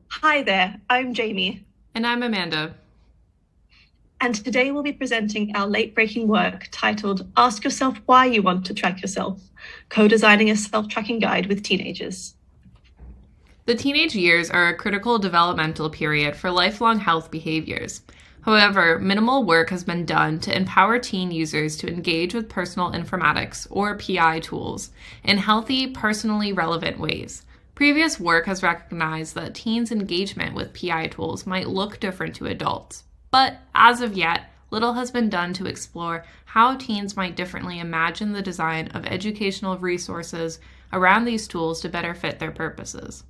Hi there, I'm Jaimie, And I'm Amanda. and today we'll be presenting our late-breaking work titled Ask Yourself Why You Want to Track Yourself, Co-Designing a Self-Tracking Guide with Teenagers. The teenage years are a critical developmental period for lifelong health behaviors. However, minimal work has been done to empower teen users to engage with personal informatics, or PI tools, in healthy, personally relevant ways. Previous work has recognized that teens' engagement with PI tools might look different to adults. But as of yet, little has been done to explore how teens might differently imagine the design of educational resources around these tools to better fit their purposes.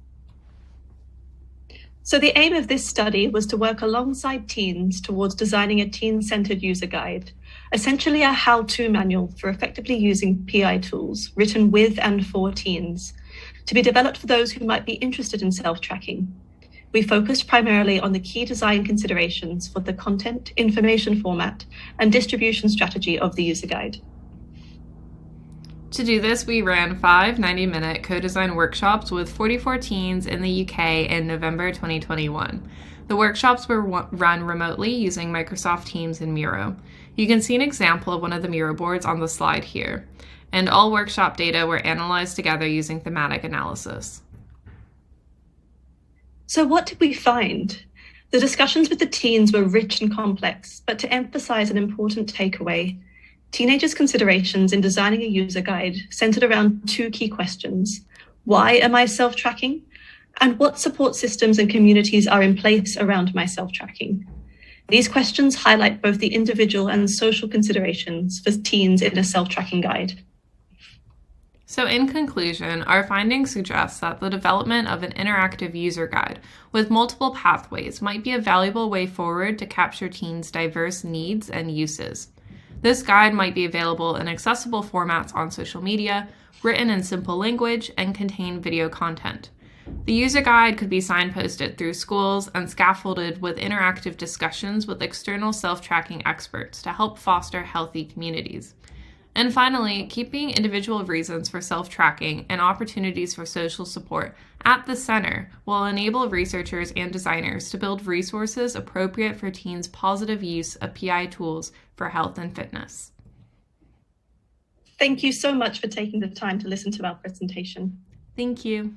So the aim of this study was to work alongside teens towards designing a teen-centered user guide, essentially a how-to manual for effectively using PI tools written with and for teens, to be developed for those who might be interested in self-tracking. We focused primarily on the key design considerations for the content, information format, and distribution strategy of the user guide. To do this, we ran 5 90-minute co-design workshops with 44 teens in the UK in November 2021. The workshops were run remotely using Microsoft Teams and Miro. You can see an example of one of the Miro boards on the slide here. And all workshop data were analyzed together using thematic analysis. So what did we find? The discussions with the teens were rich and complex, but to emphasize an important takeaway, teenagers' considerations in designing a user guide centered around two key questions. Why am I self-tracking? And what support systems and communities are in place around my self-tracking? These questions highlight both the individual and social considerations for teens in a self-tracking guide. So, in conclusion, our findings suggest that the development of an interactive user guide with multiple pathways might be a valuable way forward to capture teens' diverse needs and uses. This guide might be available in accessible formats on social media, written in simple language, and contain video content. The user guide could be signposted through schools and scaffolded with interactive discussions with external self-tracking experts to help foster healthy communities. And finally, keeping individual reasons for self-tracking and opportunities for social support at the center will enable researchers and designers to build resources appropriate for teens' positive use of PI tools for health and fitness. Thank you so much for taking the time to listen to our presentation. Thank you.